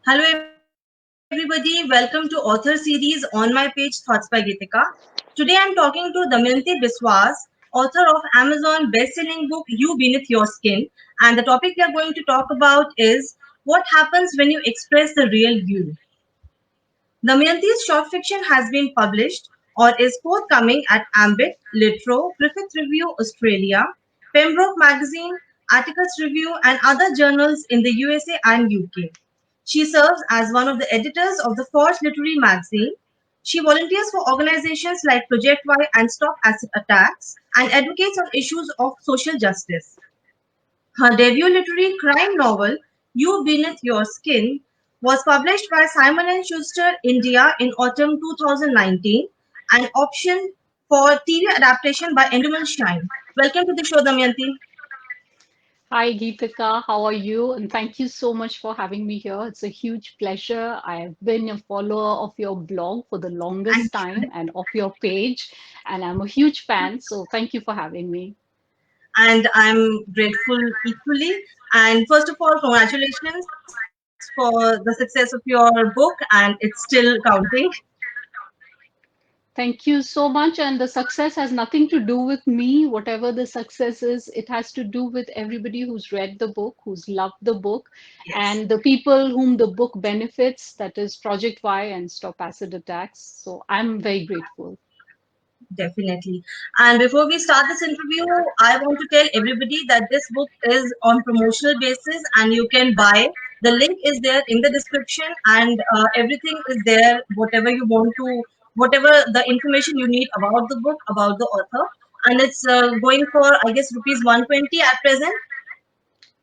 Hello, everybody. Welcome to Author Series on my page Thoughts by Geetika. Today, I'm talking to Damayanti Biswas, author of Amazon best-selling book You Beneath Your Skin. And the topic we are going to talk about is what happens when you express the real you. Damayanti's short fiction has been published or is forthcoming at Ambit, Litro, Griffith Review Australia, Pembroke Magazine, Atticus Review, and other journals in the USA and UK. She serves as one of the editors of the Forge Literary magazine. She volunteers for organizations like Project Y and Stop Acid Attacks and advocates on issues of social justice. Her debut literary crime novel, You Beneath Your Skin, was published by Simon and Schuster India in autumn 2019 and option for TV adaptation by Endemol Shine. Welcome to the show, Damayanti. Hi, Geetika. How are you? And thank you so much for having me here. It's a huge pleasure. I have been a follower of your blog for the And, longest time and of your page, and I'm a huge fan. So thank you for having me. and I'm grateful equally. And first of all, congratulations for the success of your book, and it's still counting. Thank you so much. And the success has nothing to do with me. Whatever the success is, it has to do with everybody who's read the book, who's loved the book, Yes. and the people whom the book benefits, that is Project Y and Stop Acid Attacks. So I'm very grateful. Definitely. And before we start this interview, I want to tell everybody that this book is on promotional basis and you can buy. The link is there in the description and everything is there, whatever you want to, whatever the information you need about the book, about the author. And it's going for, I guess, rupees 120 at present.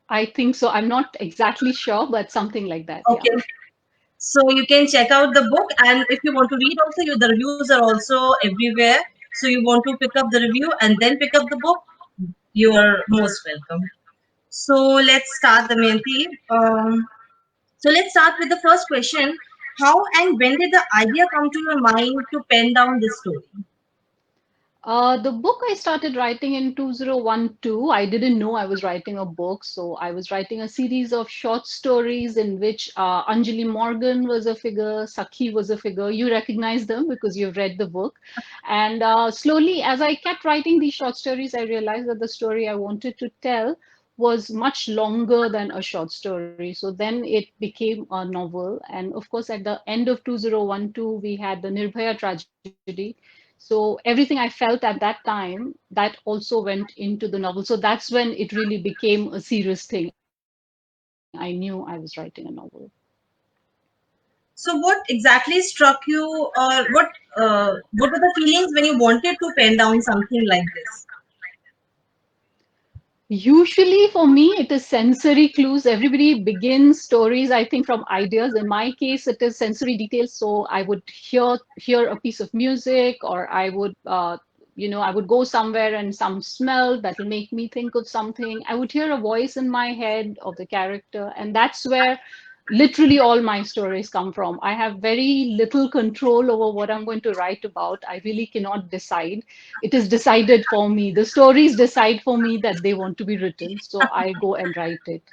I think so. I'm not exactly sure, but something like that. Yeah. Okay. So you can check out the book, and if you want to read also, the reviews are also everywhere. So you want to pick up the review and then pick up the book, you are most welcome. So let's start, Damayanti. So let's start with the first question. How and when did the idea come to your mind to pen down this story? The book I started writing in 2012. I didn't know I was writing a book. So I was writing a series of short stories in which Anjali Morgan was a figure, Sakhi was a figure. You recognize them because you've read the book. And slowly, as I kept writing these short stories, I realized that the story I wanted to tell was much longer than a short story. So then it became a novel. And of course, at the end of 2012, we had the Nirbhaya tragedy. So everything I felt at that time, that also went into the novel. So that's when it really became a serious thing. I knew I was writing a novel. So what exactly struck you, or what were the feelings when you wanted to pen down something like this? Usually for me, it is sensory clues. Everybody begins stories, I think, from ideas. In my case, it is sensory details. So I would hear a piece of music, or I would I would go somewhere and some smell that will make me think of something. I would hear a voice in my head of the character, and that's where literally all my stories come from. I have very little control over what I'm going to write about. I really cannot decide. It is decided for me. The stories decide for me that they want to be written, so I go and write it.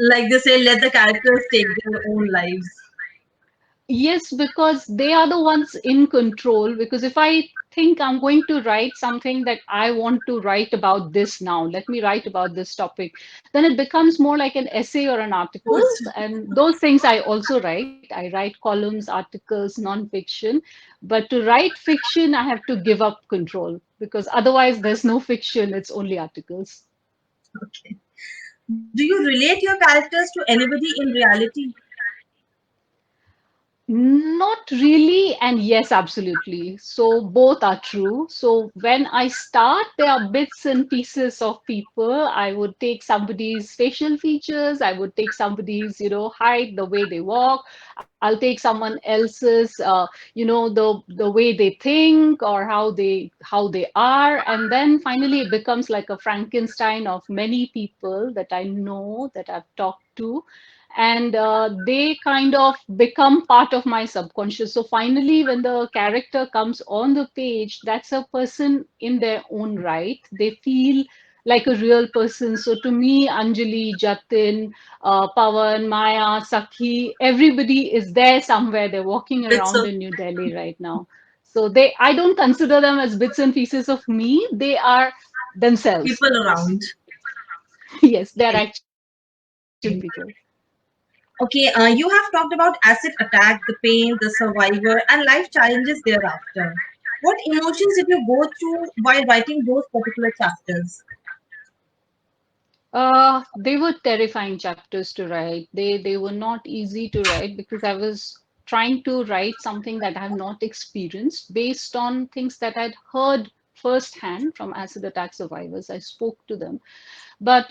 Like they say, let the characters take their own lives. Yes, because they are the ones in control. Because if I think I'm going to write something that I want to write about this now, let me write about this topic, then it becomes more like an essay or an article. And those things I also write. I write columns, articles, non-fiction. But to write fiction, I have to give up control because otherwise there's no fiction, it's only articles. Okay. Do you relate your characters to anybody in reality? Not really, and yes, absolutely. So both are true. So when I start, there are bits and pieces of people. I would take somebody's facial features, I would take somebody's, height, the way they walk. I'll take someone else's, the way they think or how they are, and then finally it becomes like a Frankenstein of many people that I know that I've talked to, and they kind of become part of my subconscious. So finally, when the character comes on the page, that's a person in their own right. They feel like a real person. So to me, Anjali, Jatin, Pawan, Maya, Sakhi, everybody is there somewhere. They're walking That's around so in New Delhi right now. So I don't consider them as bits and pieces of me. They are themselves. people around. Yes, they're Okay. actual people. Okay, you have talked about acid attack, the pain, the survivor, and life challenges thereafter. What emotions did you go through while writing those particular chapters? They were terrifying chapters to write. They were not easy to write because I was trying to write something that I have not experienced based on things that I'd heard firsthand from acid attack survivors. I spoke to them, but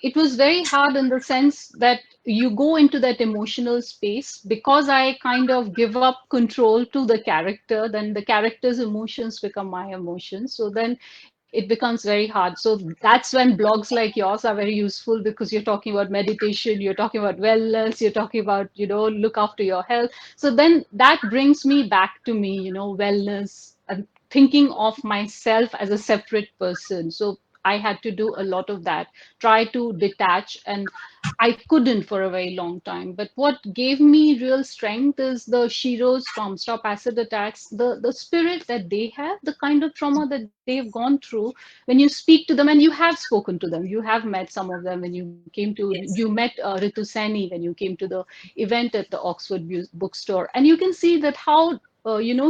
it was very hard in the sense that you go into that emotional space because I kind of give up control to the character. Then the character's emotions become my emotions. So then it becomes very hard. So that's when blogs like yours are very useful because you're talking about meditation, you're talking about wellness, you're talking about, look after your health. So then that brings me back to me, wellness and thinking of myself as a separate person. So I had to do a lot of that, try to detach, and I couldn't for a very long time. But what gave me real strength is the Shiros from Stop Acid Attacks, the spirit that they have, the kind of trauma that they've gone through. When you speak to them, and you have spoken to them, you have met some of them when you Yes, met Ritu Sani when you came to the event at the Oxford bookstore, and you can see that how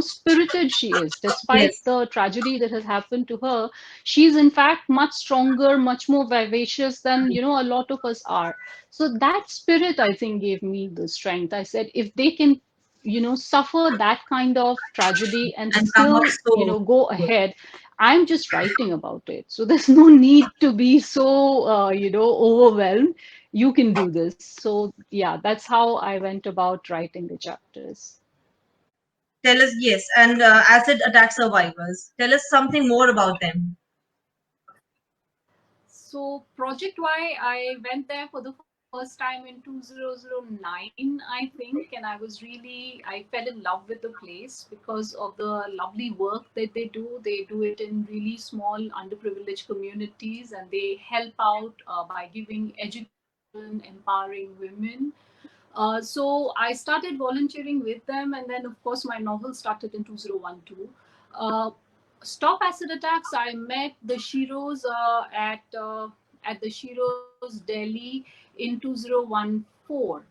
spirited she is despite yes, the tragedy that has happened to her. She's in fact much stronger, much more vivacious than a lot of us are. So that spirit, I think, gave me the strength. I said, if they can suffer that kind of tragedy and and come up still so go good. ahead, I'm just writing about it. So there's no need to be so overwhelmed. You can do this. So yeah, that's how I went about writing the chapters. Tell us, yes, and acid attack survivors. Tell us something more about them. So Project Y, I went there for the first time in 2009, I think, and I fell in love with the place because of the lovely work that they do. They do it in really small, underprivileged communities, and they help out by giving education, empowering women. So I started volunteering with them, and then, of course, my novel started in 2012. Uh, Stop Acid Attacks. I met the Shiros at the Shiros Delhi in 2014,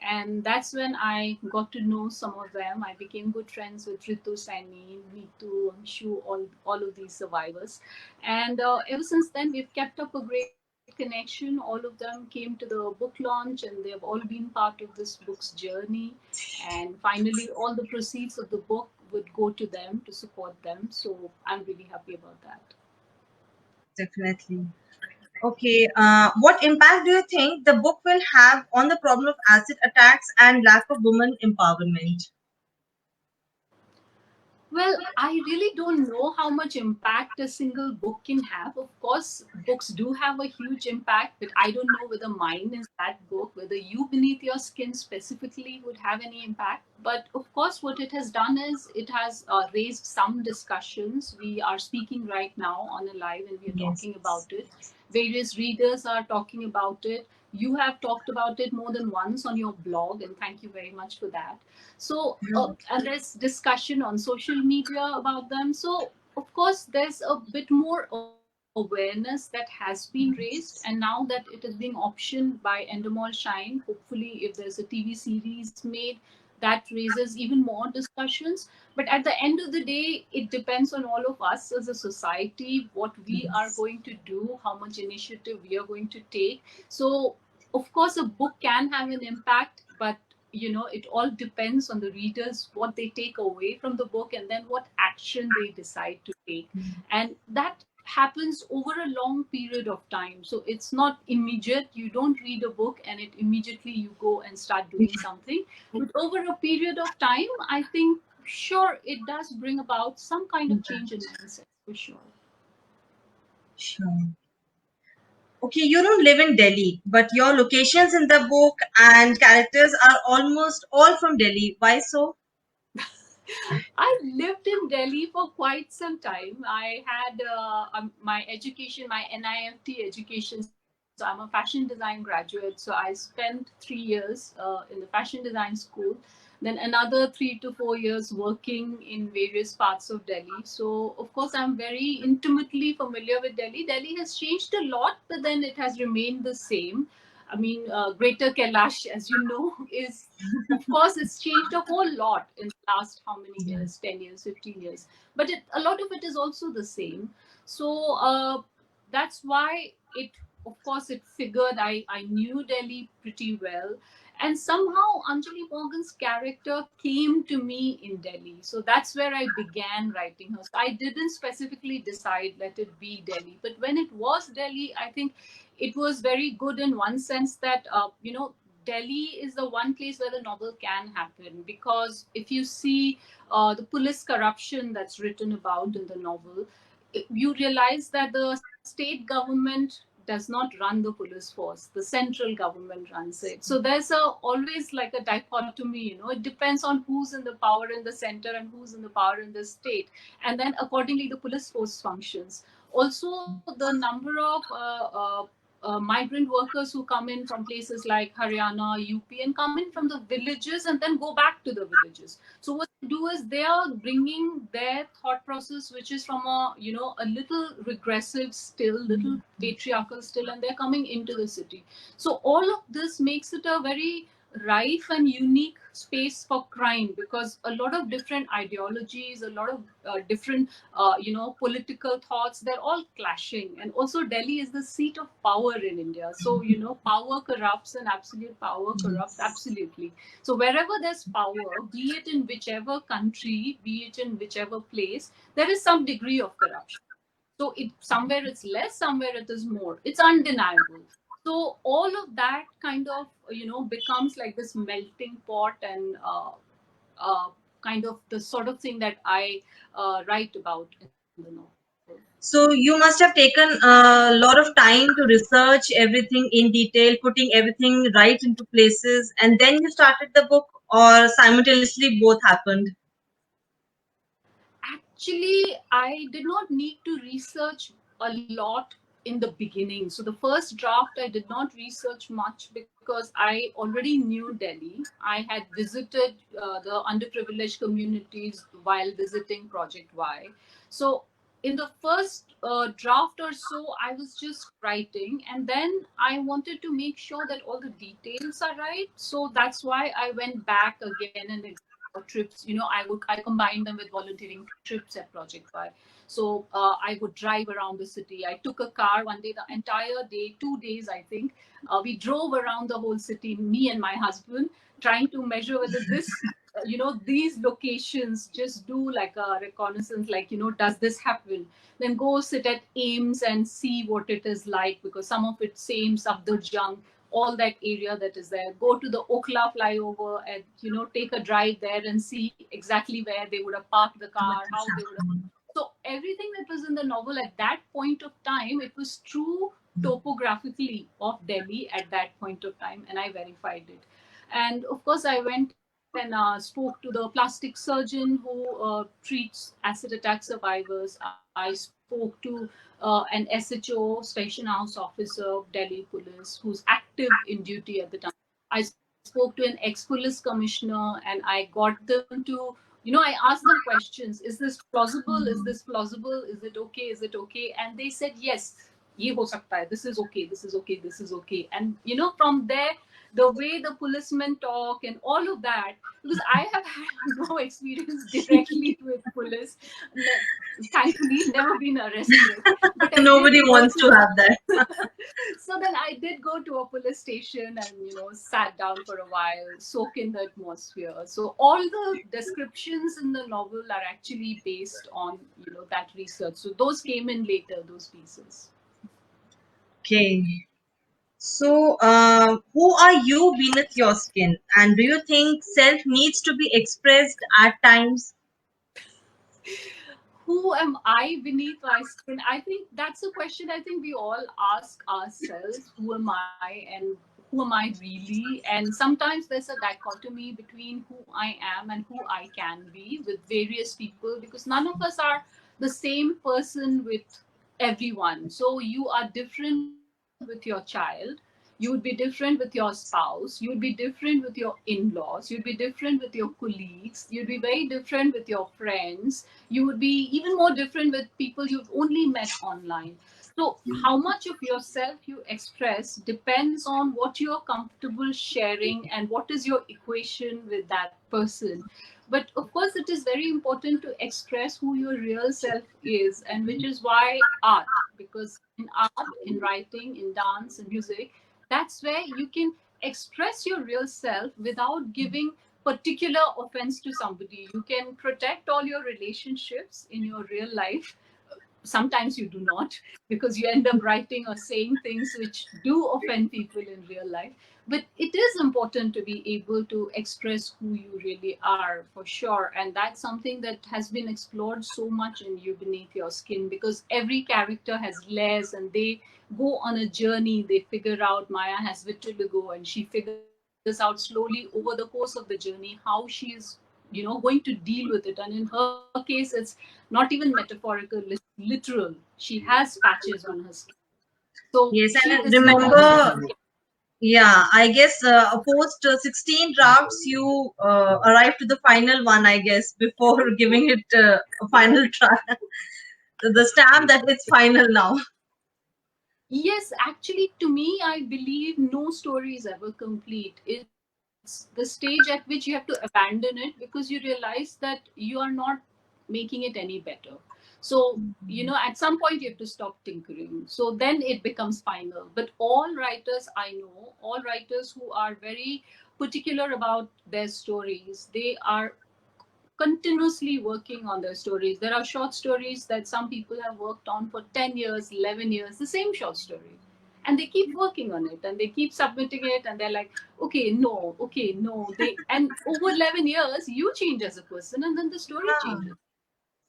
and that's when I got to know some of them. I became good friends with Ritu Saini, Neetu, Anshu, all of these survivors, and ever since then we've kept up a great connection. All of them came to the book launch, and they've all been part of this book's journey. And finally, all the proceeds of the book would go to them to support them. So I'm really happy about that. Definitely. Okay, what impact do you think the book will have on the problem of acid attacks and lack of women empowerment? Well, I really don't know how much impact a single book can have. Of course, books do have a huge impact, but I don't know whether mine is that book, whether You Beneath Your Skin specifically would have any impact. But of course, what it has done is it has raised some discussions. We are speaking right now on a live and we are Yes. talking about it. Various readers are talking about it. You have talked about it more than once on your blog, and thank you very much for that. So, and there's discussion on social media about them. So, of course, there's a bit more awareness that has been raised. And now that it is being optioned by Endemol Shine, hopefully, if there's a TV series made, that raises even more discussions. But at the end of the day, it depends on all of us as a society what we are Yes. going to do, how much initiative we are going to take. So, of course, a book can have an impact, but it all depends on the readers what they take away from the book and then what action they decide to take, and that happens over a long period of time. So it's not immediate. You don't read a book and it immediately you go and start doing something, but over a period of time, I think, sure, it does bring about some kind of change in mindset for sure. Sure. Okay, you don't live in Delhi, but your locations in the book and characters are almost all from Delhi. Why so? I lived in Delhi for quite some time. I had my education, my NIFT education. So I'm a fashion design graduate. So I spent 3 years in the fashion design school. Then another 3 to 4 years working in various parts of Delhi. So of course I'm very intimately familiar with Delhi. Delhi has changed a lot, but then it has remained the same. I mean, Greater Kailash, as you know, is of course it's changed a whole lot in the last how many years, 10 years, 15 years. But a lot of it is also the same. So that's why it, of course, it figured I knew Delhi pretty well. And somehow Anjali Morgan's character came to me in Delhi. So that's where I began writing her. So I didn't specifically decide, let it be Delhi. But when it was Delhi, I think it was very good in one sense that, Delhi is the one place where the novel can happen, because if you see the police corruption that's written about in the novel, you realize that the state government does not run the police force. The central government runs it. So there's always like a dichotomy. It depends on who's in the power in the center and who's in the power in the state, and then accordingly the police force functions. Also, the number of migrant workers who come in from places like Haryana, UP, and come in from the villages and then go back to the villages. So what they do is they are bringing their thought process, which is from a little regressive still, little patriarchal still, and they're coming into the city. So all of this makes it a very rife and unique space for crime, because a lot of different ideologies, a lot of different political thoughts, they're all clashing. And also Delhi is the seat of power in India. So power corrupts, and absolute power corrupts absolutely. So wherever there's power, be it in whichever country, be it in whichever place, there is some degree of corruption. So it somewhere it's less, somewhere it is more. It's undeniable. So all of that kind of becomes like this melting pot, and uh, kind of the sort of thing that I write about in the novel. So you must have taken a lot of time to research everything in detail, putting everything right into places, and then you started the book, or simultaneously both happened? Actually, I did not need to research a lot in the beginning. So the first draft, I did not research much because I already knew Delhi. I had visited the underprivileged communities while visiting Project Y. So in the first draft or so, I was just writing, and then I wanted to make sure that all the details are right. So that's why I went back again and again for trips. I combined them with volunteering trips at Project Y. So I would drive around the city. I took a car one day, the entire day, 2 days, I think. We drove around the whole city, me and my husband, trying to measure whether these locations, just do like a reconnaissance, like, does this happen? Then go sit at Ames and see what it is like, because some of it's same, Safdarjung, all that area that is there. Go to the Okla flyover and, take a drive there and see exactly where they would have parked the car, how they would have. So everything that was in the novel at that point of time, it was true topographically of Delhi at that point of time, and I verified it. And of course, I went and spoke to the plastic surgeon who treats acid attack survivors. I spoke to an SHO, station house officer of Delhi Police, who's active in duty at the time. I spoke to an ex-police commissioner, and I got them to, I asked them questions. Is this plausible? Is this plausible? Is it okay? Is it okay? And they said, yes, ye ho sakta hai. This is okay. This is okay. This is okay. And, from there, the way the policemen talk and all of that, because I have had no experience directly with police, thankfully never been arrested, but I Nobody did go wants to to have that. so then I did go to a police station and sat down for a while, soak in the atmosphere. So all the descriptions in the novel are actually based on that research. So those came in later, those pieces. Okay. So, who are you beneath your skin? And do you think self needs to be expressed at times? Who am I beneath my skin? I think that's a question I think we all ask ourselves. Who am I and who who am I really? And sometimes there's a dichotomy between who I am and who I can be with various people, because none of us are the same person with everyone. So you are different with your child, you would be different with your spouse, you would be different with your in-laws, you'd be different with your colleagues, you'd be very different with your friends, you would be even more different with people you've only met online. So how much of yourself you express depends on what you're comfortable sharing and what is your equation with that person. But of course, it is very important to express who your real self is, and which is why art, because in art, in writing, in dance, in music, that's where you can express your real self without giving particular offense to somebody. You can protect all your relationships in your real life. Sometimes you do not, because you end up writing or saying things which do offend people in real life. But it is important to be able to express who you really are, for sure. And that's something that has been explored so much in You Beneath Your Skin, because every character has layers and they go on a journey. They figure out, Maya has vitiligo and she figures out slowly over the course of the journey how she is, going to deal with it. And in her case, it's not even metaphorical, it's literal. She has patches on her skin, so Yes, she and is not a remember, yeah, I guess post 16 drafts, you arrived to the final one, I guess, before giving it a final try. The stamp that it's final now. Yes, actually, to me, I believe no story is ever complete. It's the stage at which you have to abandon it because you realize that you are not making it any better. So, at some point you have to stop tinkering. So then it becomes final. But all writers I know, all writers who are very particular about their stories, they are continuously working on their stories. There are short stories that some people have worked on for 10 years, 11 years, the same short story. And they keep working on it and they keep submitting it, and they're like, okay, no. And over 11 years, you change as a person and then the story changes.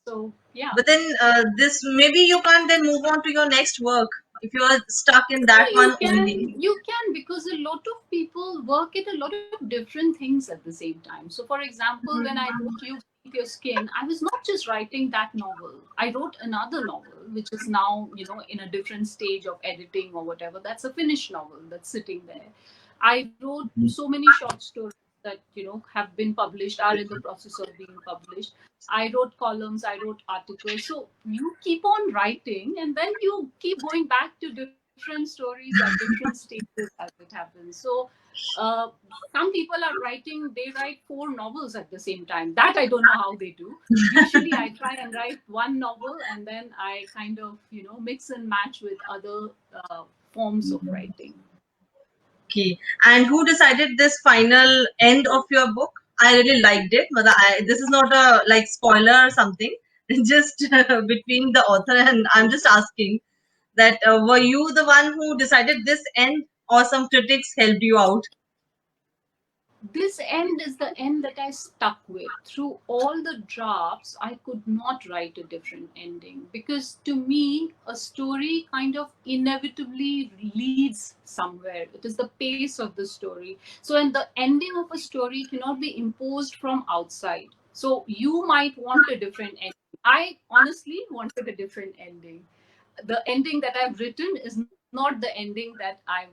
So, yeah. But then this maybe you can't then move on to your next work if you are stuck in that You one can, only. you can, because a lot of people work at a lot of different things at the same time. So, for example, when I wrote You Beneath Your Skin, I was not just writing that novel. I wrote another novel, which is now, in a different stage of editing or whatever. That's a finished novel that's sitting there. I wrote so many short stories that, have been published, are in the process of being published. I wrote columns, I wrote articles. So you keep on writing and then you keep going back to different stories at different stages as it happens. So uh, some people are writing, they write 4 novels at the same time. That I don't know how they do. Usually I try and write one novel and then I kind of, mix and match with other forms of writing. Okay. And who decided this final end of your book? I really liked it. But this is not a like spoiler or something. It's just between the author and I'm just asking that were you the one who decided this end or some critics helped you out? This end is the end that I stuck with. Through all the drafts, I could not write a different ending because to me, a story kind of inevitably leads somewhere. It is the pace of the story. So, and the ending of a story cannot be imposed from outside. So, you might want a different ending. I honestly wanted a different ending. The ending that I've written is not the ending that I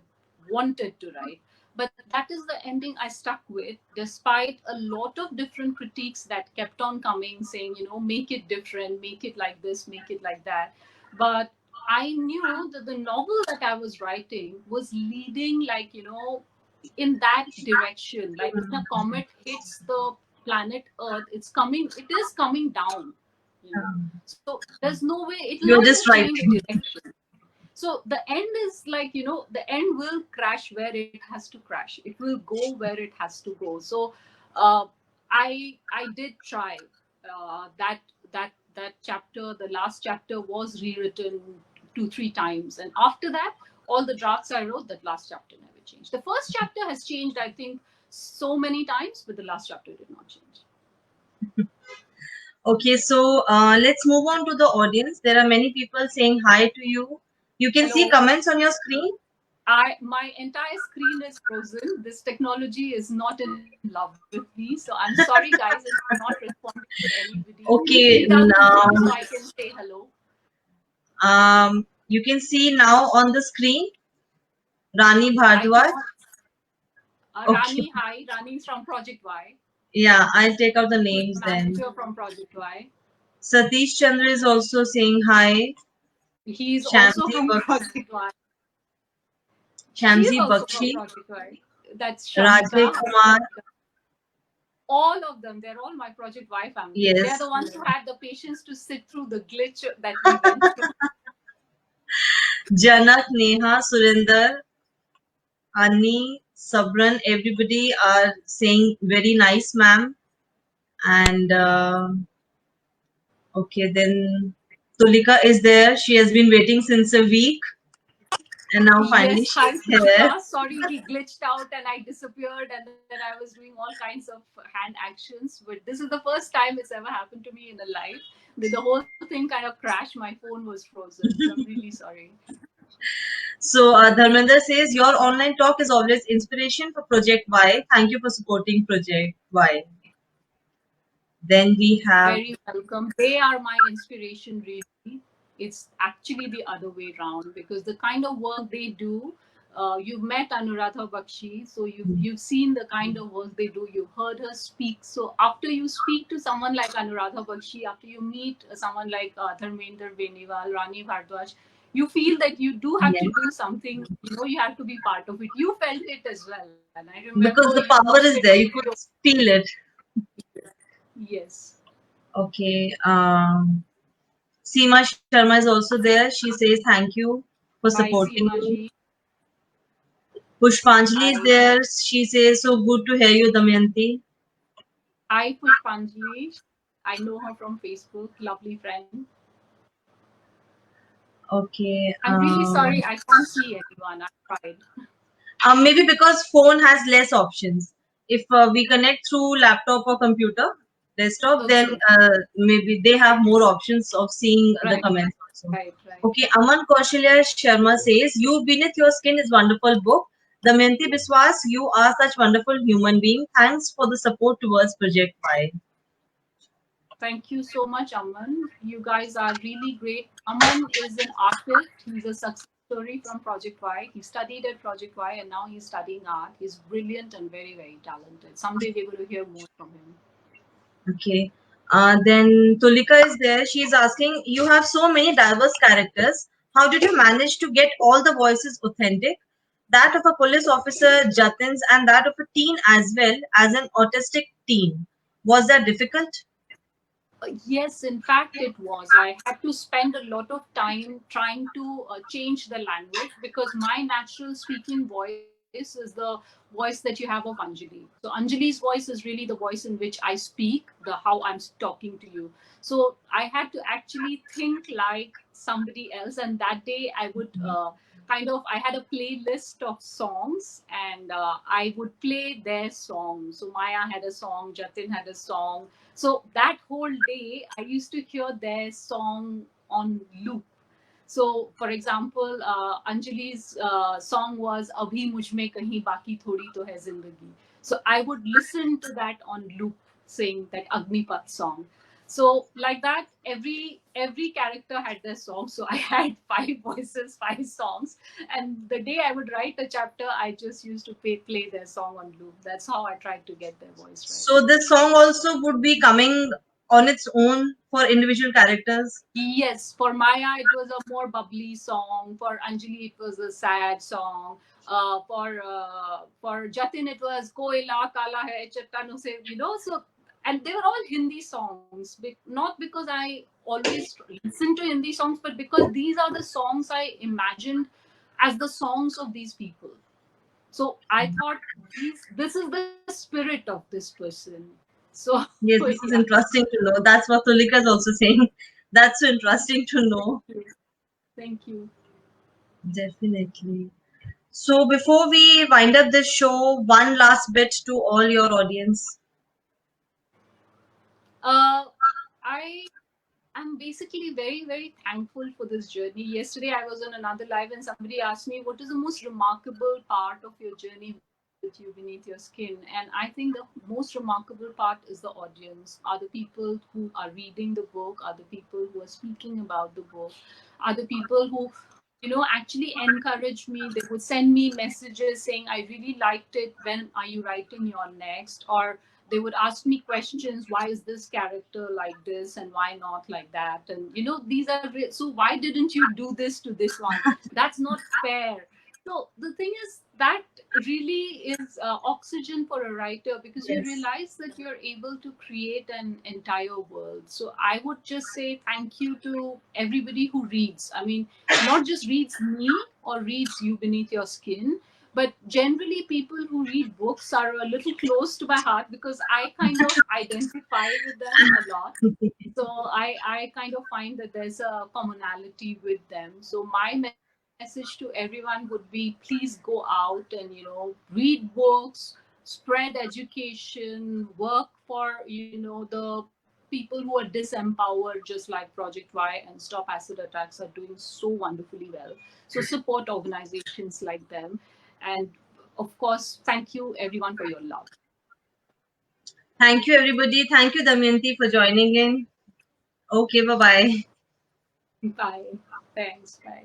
wanted to write. But that is the ending I stuck with, despite a lot of different critiques that kept on coming, saying, make it different, make it like this, make it like that. But I knew that the novel that I was writing was leading, like, in that direction. Like when a comet hits the planet Earth, it is coming down, So there's no way it will not You're just just right. change direction. So the end is like, the end will crash where it has to crash. It will go where it has to go. So uh, I did try that chapter. The last chapter was rewritten 2-3 times, and after that, all the drafts I wrote, that last chapter never changed. The first chapter has changed, I think, so many times, but the last chapter did not change. Okay, so let's move on to the audience. There are many people saying hi to you. You can see Hello. comments on your screen. My entire screen is frozen. This technology is not in love with me, so I'm sorry, guys, if I'm not responding to anybody. Please read Okay, out the name so I now can say hello. you can see now on the screen Rani I Bhardwaj. cannot. Okay, Rani, hi. Rani is from Project Y, yeah, I'll take out the who's names the then. manager from Project Y. Satish Chandra is also saying hi. He's also Shamsi from Bakshi, Project Y. She is Shamsi also from Bakshi, Project Y. That's Rajay Shamika. Kumar. All of them, they're all my Project Y family. They're Yes, the ones who had the patience to sit through the glitch that we went through. Janak, Neha, Surinder, Annie, Sabran, everybody are saying very nice, ma'am. And okay, then Tulika is there. She has been waiting since a week, and now finally Yes, she hi is here. Tulika. Sorry, he glitched out and I disappeared, and then I was doing all kinds of hand actions. But this is the first time it's ever happened to me in a life. The whole thing kind of crashed. My phone was frozen. So I'm really sorry. So Dharmender says your online talk is always inspiration for Project Y. Thank you for supporting Project Y. Then we have Very welcome. They are my inspiration, really. It's actually the other way around because the kind of work they do. You've met Anuradha Bakshi, so you've seen the kind of work they do. You've heard her speak. So after you speak to someone like Anuradha Bakshi, after you meet someone like Dharmender Beniwal, Rani Bhardwaj, you feel that you do have to yes, do something. You have to be part of it. You felt it as well, and I remember because the you power said is you there. You feel could feel it. yes. Okay. Seema Sharma is also there. She says thank you for Hi, supporting Seema me. ji. Pushpanjali is Hi. there. She says so good to hear you, Damayanti. Hi, Pushpanjali. I know her from Facebook. Lovely friend. Okay. I'm really sorry. I can't see anyone. I tried. Maybe because phone has less options. If we connect through laptop or computer, desktop, then Okay. maybe they have more options of seeing the Right. comments also. Right. Right. Okay, Aman Kaushalya Sharma says, "You Beneath Your Skin is wonderful book. Damayanti Biswas, you are such wonderful human being. Thanks for the support towards Project Y." Thank you so much, Aman. You guys are really great. Aman is an artist. He's a success story from Project Y. He studied at Project Y and now he's studying art. He's brilliant and very, very talented. Someday we're going to hear more from him. Okay. Then Tulika is there. She is asking, you have so many diverse characters. How did you manage to get all the voices authentic? That of a police officer, Jatin's, and that of a teen as well as an autistic teen. Was that difficult? Yes, in fact, it was. I had to spend a lot of time trying to change the language because my natural speaking voice is the voice that you have of Anjali. So Anjali's voice is really the voice in which I speak, the how I'm talking to you. So I had to actually think like somebody else, and that day I would I had a playlist of songs, and I would play their songs. So Maya had a song, Jatin had a song, so that whole day, I used to hear their song on loop. So, for example, Anjali's song was "Abhi Mujh Mein Kahin Baki Thodi To Hai Zindagi." So I would listen to that on loop, saying that Agnipath song. So like that, every character had their song. So I had five voices, five songs, and the day I would write a chapter, I just used to play their song on loop. That's how I tried to get their voice right. So this song also would be coming on its own for individual characters. Yes, for Maya it was a more bubbly song. For Anjali it was a sad song. For Jatin it was Koila Kala Hai Chattano Se. So and they were all Hindi songs. Not because I always listen to Hindi songs, but because these are the songs I imagined as the songs of these people. So I thought this is the spirit of this person. So Yes, this is yeah. interesting to know. That's what Tulika is also saying. That's so interesting to know. Thank you. Definitely. So before we wind up this show, one last bit to all your audience. Uh, I I'm basically very, very thankful for this journey. Yesterday, I was on another live and somebody asked me, what is the most remarkable part of your journey with You Beneath Your Skin? And I think the most remarkable part is the audience, are the people who are reading the book, are the people who are speaking about the book, are the people who actually encouraged me. They would send me messages saying, I really liked it, when are you writing your next? Or they would ask me questions, why is this character like this and why not like that? And these are so why didn't you do this to this one? That's not fair. So the thing is that really is oxygen for a writer, because you Yes. realize that you're able to create an entire world. So I would just say thank you to everybody who reads. I mean, not just reads me or reads You Beneath Your Skin, but generally people who read books are a little close to my heart, because I kind of identify with them a lot. So I kind of find that there's a commonality with them. So my message to everyone would be, please go out and read books, spread education, work for the people who are disempowered, just like Project Y and Stop Acid Attacks are doing so wonderfully well. So support organizations like them. And of course, thank you everyone for your love. Thank you, everybody. Thank you, Damayanti, for joining in. Okay, bye bye. Bye. Thanks. Bye.